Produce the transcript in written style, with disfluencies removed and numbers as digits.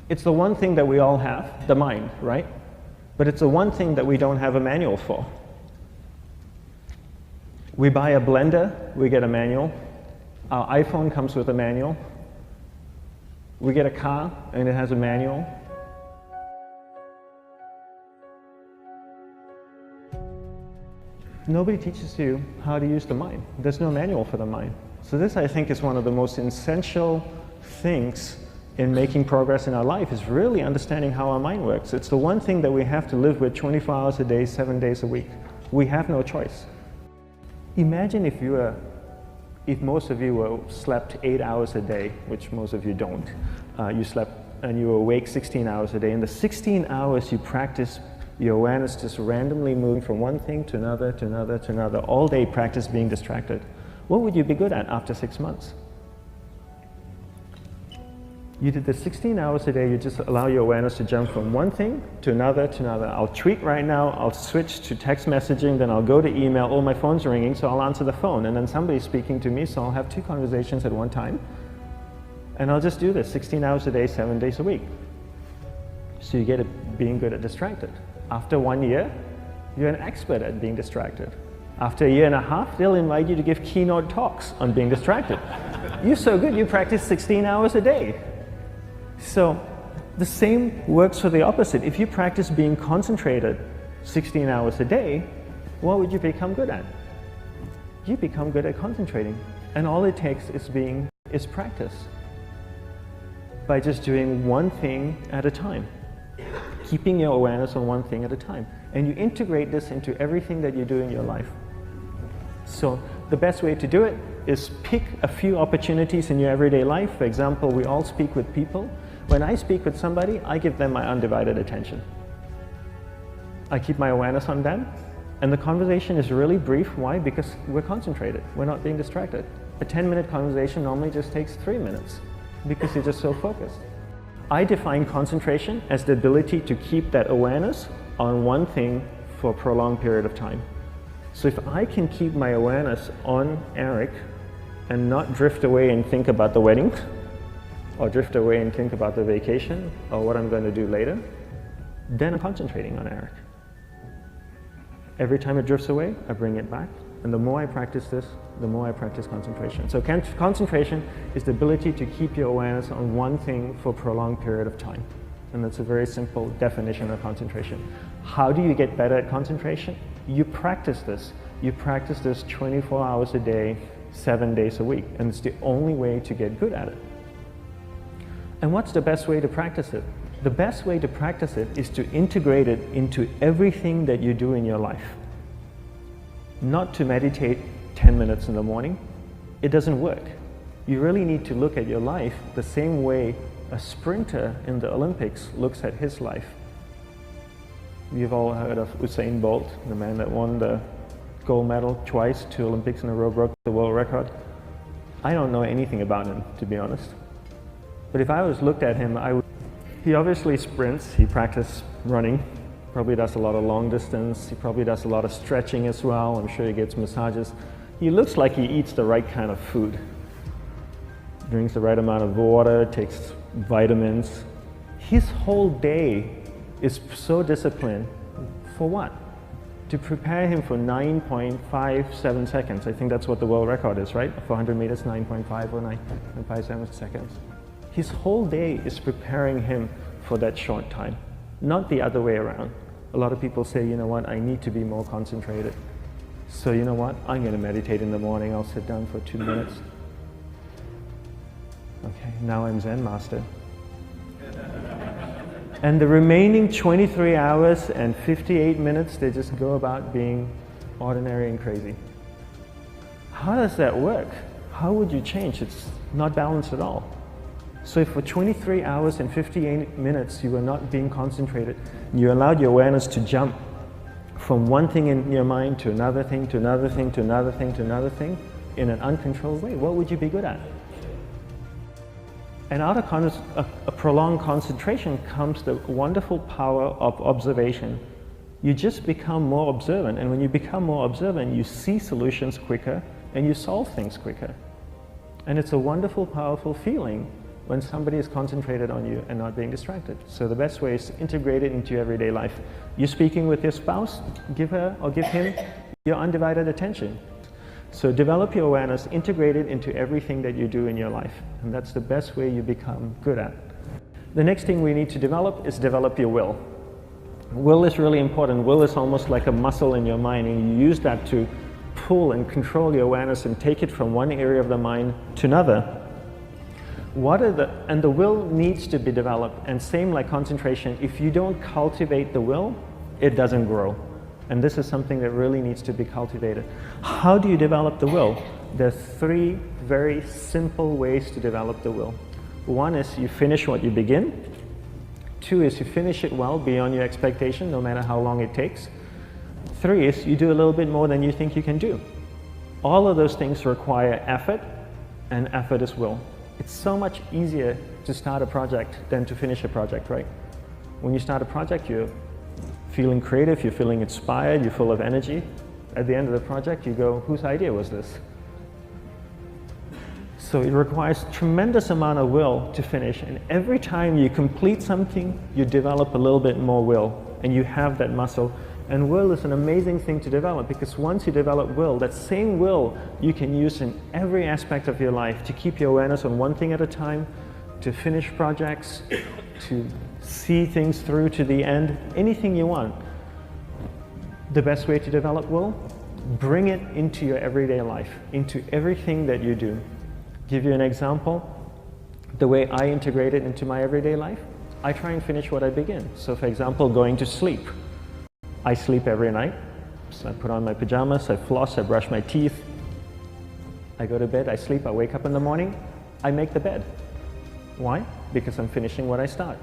It's the one thing that we all have, the mind, right? But it's the one thing that we don't have a manual for. We buy a blender, we get a manual. Our iPhone comes with a manual. We get a car and it has a manual. Nobody teaches you how to use the mind. There's no manual for the mind. So this, I think, is one of the most essential things in making progress in our life, is really understanding how our mind works. It's the one thing that we have to live with 24 hours a day, 7 days a week. We have no choice. Imagine if most of you slept 8 hours a day, which most of you don't. You slept and you were awake 16 hours a day. In the 16 hours you practice your awareness just randomly moving from one thing to another, to another, to another, all day practice being distracted. What would you be good at after 6 months? You did the 16 hours a day, you just allow your awareness to jump from one thing to another to another. I'll tweet right now, I'll switch to text messaging, then I'll go to email. Oh, my phone's ringing, so I'll answer the phone. And then somebody's speaking to me, so I'll have 2 conversations at one time. And I'll just do this 16 hours a day, 7 days a week. So you get it being good at distracted. After 1 year, you're an expert at being distracted. After a year and a half, they'll invite you to give keynote talks on being distracted. You're so good, you practice 16 hours a day. So the same works for the opposite. If you practice being concentrated 16 hours a day, what would you become good at? You become good at concentrating. And all it takes is practice. By just doing one thing at a time. Keeping your awareness on one thing at a time. And you integrate this into everything that you do in your life. So the best way to do it is pick a few opportunities in your everyday life. For example, we all speak with people. When I speak with somebody, I give them my undivided attention. I keep my awareness on them, and the conversation is really brief. Why? Because we're concentrated. We're not being distracted. A 10-minute conversation normally just takes 3 minutes because you're just so focused. I define concentration as the ability to keep that awareness on one thing for a prolonged period of time. So if I can keep my awareness on Eric and not drift away and think about the wedding, or drift away and think about the vacation, or what I'm going to do later, then I'm concentrating on Eric. Every time it drifts away, I bring it back. And the more I practice this, the more I practice concentration. So concentration is the ability to keep your awareness on one thing for a prolonged period of time. And that's a very simple definition of concentration. How do you get better at concentration? You practice this. You practice this 24 hours a day, 7 days a week. And it's the only way to get good at it. And what's the best way to practice it? The best way to practice it is to integrate it into everything that you do in your life. Not to meditate 10 minutes in the morning. It doesn't work. You really need to look at your life the same way a sprinter in the Olympics looks at his life. You've all heard of Usain Bolt, the man that won the gold medal twice, 2 Olympics in a row, broke the world record. I don't know anything about him, to be honest. But if I was looked at him, he obviously sprints, he practices running, probably does a lot of long distance, he probably does a lot of stretching as well, I'm sure he gets massages. He looks like he eats the right kind of food. Drinks the right amount of water, takes vitamins. His whole day is so disciplined. For what? To prepare him for 9.57 seconds. I think that's what the world record is, right? For 100 meters, 9.5 or 9.57 seconds. His whole day is preparing him for that short time, not the other way around. A lot of people say, you know what, I need to be more concentrated. So you know what, I'm going to meditate in the morning, I'll sit down for 2 minutes. Okay, now I'm Zen master. And the remaining 23 hours and 58 minutes, they just go about being ordinary and crazy. How does that work? How would you change? It's not balanced at all. So if for 23 hours and 58 minutes you were not being concentrated, you allowed your awareness to jump from one thing in your mind to another thing, to another thing, to another thing, to another thing, in an uncontrolled way, what would you be good at? And out of a prolonged concentration comes the wonderful power of observation. You just become more observant, and when you become more observant, you see solutions quicker and you solve things quicker. And it's a wonderful, powerful feeling when somebody is concentrated on you and not being distracted. So the best way is to integrate it into your everyday life. You're speaking with your spouse, give her or give him your undivided attention. So develop your awareness, integrate it into everything that you do in your life. And that's the best way you become good at. The next thing we need to develop is develop your will. Will is really important. Will is almost like a muscle in your mind, and you use that to pull and control your awareness and take it from one area of the mind to another. And the will needs to be developed, and same like concentration, if you don't cultivate the will, it doesn't grow. And this is something that really needs to be cultivated. How do you develop the will? There's 3 very simple ways to develop the will. One is you finish what you begin. 2 is you finish it well beyond your expectation, no matter how long it takes. 3 is you do a little bit more than you think you can do. All of those things require effort, and effort is will. It's so much easier to start a project than to finish a project, right? When you start a project, you're feeling creative, you're feeling inspired, you're full of energy. At the end of the project, you go, whose idea was this? So it requires tremendous amount of will to finish, and every time you complete something, you develop a little bit more will, and you have that muscle. And will is an amazing thing to develop, because once you develop will, that same will you can use in every aspect of your life to keep your awareness on one thing at a time, to finish projects, to see things through to the end, anything you want. The best way to develop will? Bring it into your everyday life, into everything that you do. Give you an example, the way I integrate it into my everyday life, I try and finish what I begin. So for example, going to sleep. I sleep every night, so I put on my pajamas, I floss, I brush my teeth, I go to bed, I sleep, I wake up in the morning, I make the bed. Why? Because I'm finishing what I start.